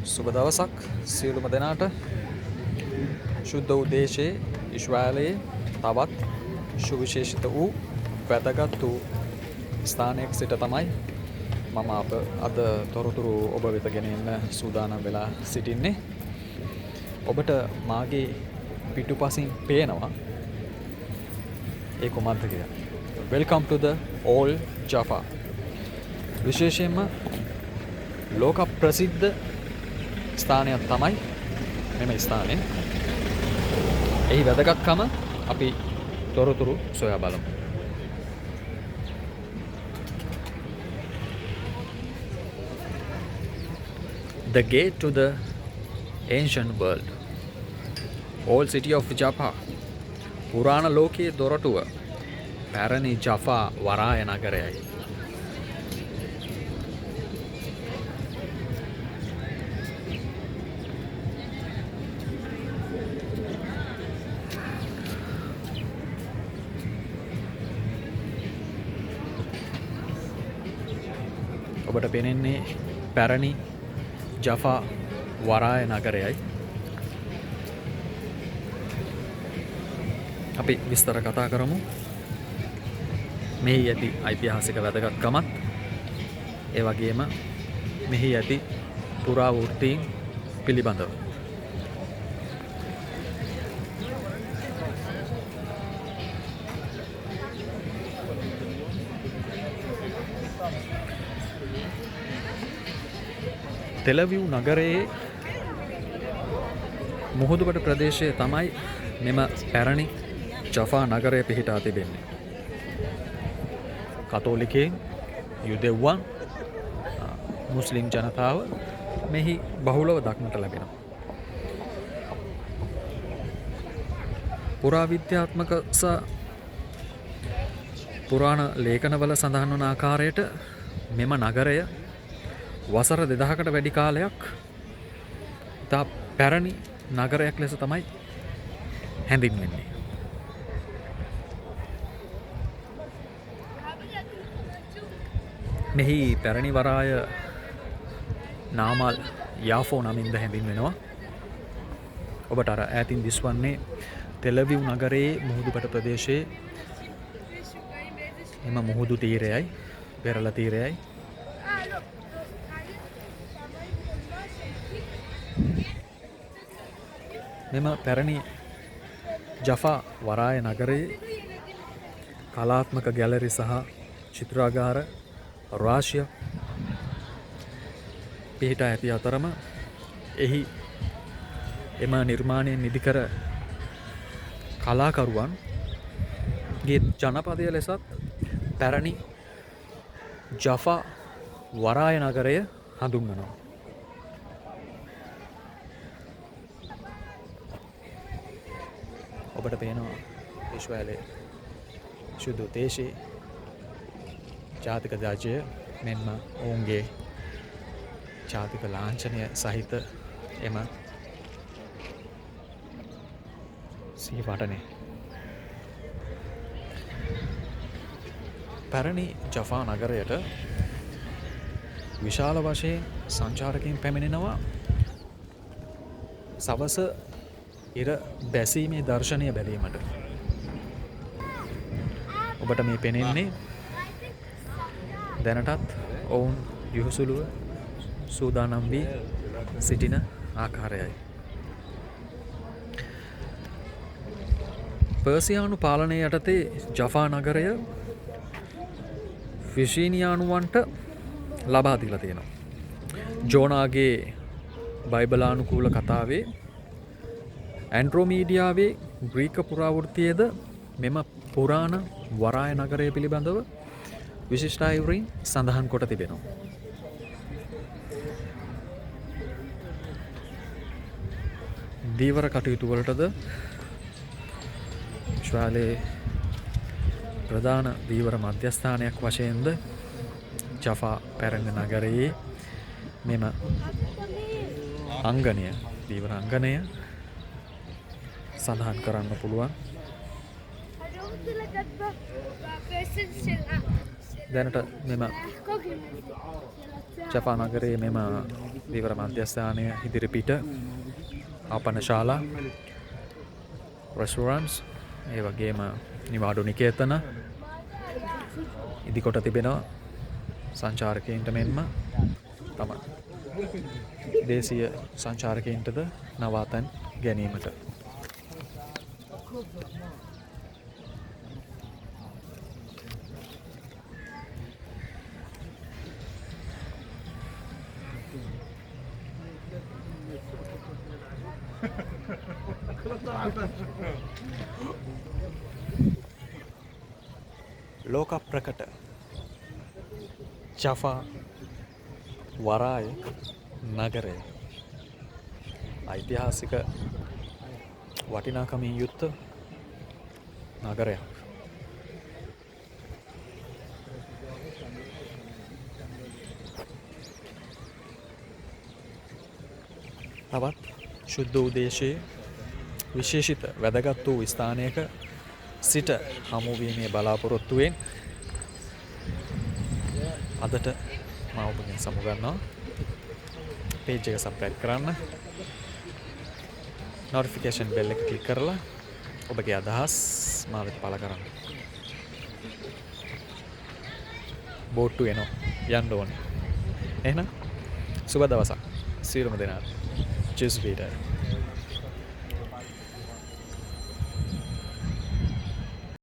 සුබ දවසක් සියලුම දෙනාට. ශුද්ධ වූ දේශයේ ඉස්රායලයේ තවත් සුවිශේෂිත වූ වැදගත් වූ ස්ථානයක් සිට තමයි මම අද තොරතුරු ඔබ වෙත ගෙන එන්න සූදානම් වෙලා සිටින්නේ. ඔබට මාගේ පිටුපසින් පේනවා ඒ කුමක්ද කියලා. Welcome to the Old Jaffa. විශේෂයෙන්ම ලෝක ප්‍රසිද්ධ ස්ථානයක් තමයි මෙම ස්ථානය. එහි වැදගත්කම අපි තොරතුරු සොයා බලමු. The gate to the ancient world. Old city of Jaffa. පුරාණ ලෝකයේ දොරටුව පැරණි ජෆා වරාය නගරයයි. ඔබට පෙනෙන්නේ පැරණි ජෆා වරාය නගරයයි. අපි විස්තර කතා කරමු. මෙහි ඇති ඓතිහාසික වැදගත්කමත් ඒ වගේම මෙහි ඇති පුරාවෘත්තීන් පිළිබඳව. තෙලවිව් නගරයේ මුහුදුබඩ ප්‍රදේශයේ තමයි මෙම පැරණි ජෆා නගරය පිහිටා තිබෙන්නේ. කතෝලිකයන්, යුදෙව්වන්, මුස්ලිම් ජනතාව මෙහි බහුලව දක්නට ලැබෙනවා. පුරාවිද්‍යාත්මක සහ පුරාණ ලේඛනවල සඳහන් වන ආකාරයට මෙම නගරය වසර 2000කට වැඩි කාලයක් ඉතා පැරණි නගරයක් ලෙස තමයි හැඳින්වෙන්නේ. මෙහි පැරණි වරාය නාමල් යාෆෝ නමින්ද හැඳින්වෙනවා. ඔබට අර ඈතින් දිස්වන්නේ තෙලවිව් නගරයේ මුහුදුබඩ ප්‍රදේශයේ එම මුහුදු තීරයයි, පෙරළ තීරයයි. මෙම පැරණි ජෆා වරාය නගරයේ කලාත්මක ගැලරි සහ චිත්‍රාගාර රාශියක් පිහිටා ඇති අතරම එහි එම නිර්මාණයෙන් නිදිකර කලාකරුවන්ගේ ජනපදය ලෙසත් පැරණි ජෆා වරාය නගරය හඳුන්වනවා. ඔබට පේනවා ඉස්රායලයේ ශුද්ධ දේශයේ ජාතික ධජය මෙන්ම ඔවුන්ගේ ජාතික ලාංඡනය සහිත එම සිහිපටනේ. පැරණි ජෆා නගරයට විශාල වශයෙන් සංචාරකයන් පැමිණෙනවා සවස ඉර බැසීමේ දර්ශනය බැලීමට. ඔබට මේ පෙනෙන්නේ දැනටත් ඔවුන් යහුසුලුව සූදානම් වී සිටින ආකාරයයි. පර්සියානු පාලනය යටතේ ජෆා නගරය ෆිෂීනියානුවන්ට ලබා දීලා තියෙනවා. ජෝනාගේ බයිබලානුකූල කතාවේ ඇන්ඩ්‍රෝමීඩියාවේ ග්‍රීක පුරාවෘත්තියේද මෙම පුරාණ වරාය නගරය පිළිබඳව විශිෂ්ට අයුරින් සඳහන් කොට තිබෙනවා. දීවර කටයුතු වලටද ඉස්රායලයේ ප්‍රධාන දීවර මධ්‍යස්ථානයක් වශයෙන්ද ජෆා පැරණි නගරයේ මෙම අංගනය, දීවර අංගනය සඳහන් කරන්න පුළුවන්. දැනට මෙම ජපා නගරයේ මෙම විවර මධ්‍යස්ථානය ඉදිරිපිට ආපන්න ශාලා රෙස්ටුරන්ට්ස් ඒ වගේම නිවාඩු නිකේතන ඉදිකොට තිබෙනවා සංචාරකයන්ට මෙන්ම තම දේශීය සංචාරකයන්ටද නවාතැන් ගැනීමට. ලෝක ප්‍රකට ජෆා වරාය නගරය ඓතිහාසික වටිනාකමින් යුක්ත නගරයක්. තවත් ශුද්ධ උදේශයේ විශේෂිත වැදගත් වූ ස්ථානයක සිට හමුවීමේ බලාපොරොත්තුවෙන් අදට මම ඔබගෙන් සමුගන්නවා. පේජ් එක සබ්ස්ක්‍රයිබ් කරන්න, නොටිෆිකේෂන් බෙල් එක ක්ලික් කරලා ඔබගේ අදහස් මා වෙත පළ කරන්න. බෝට්ටු එනවා යන්න ඕනේ. එහෙනම් සුබ දවසක් සියලුම දෙනාට. Cheers, Peter.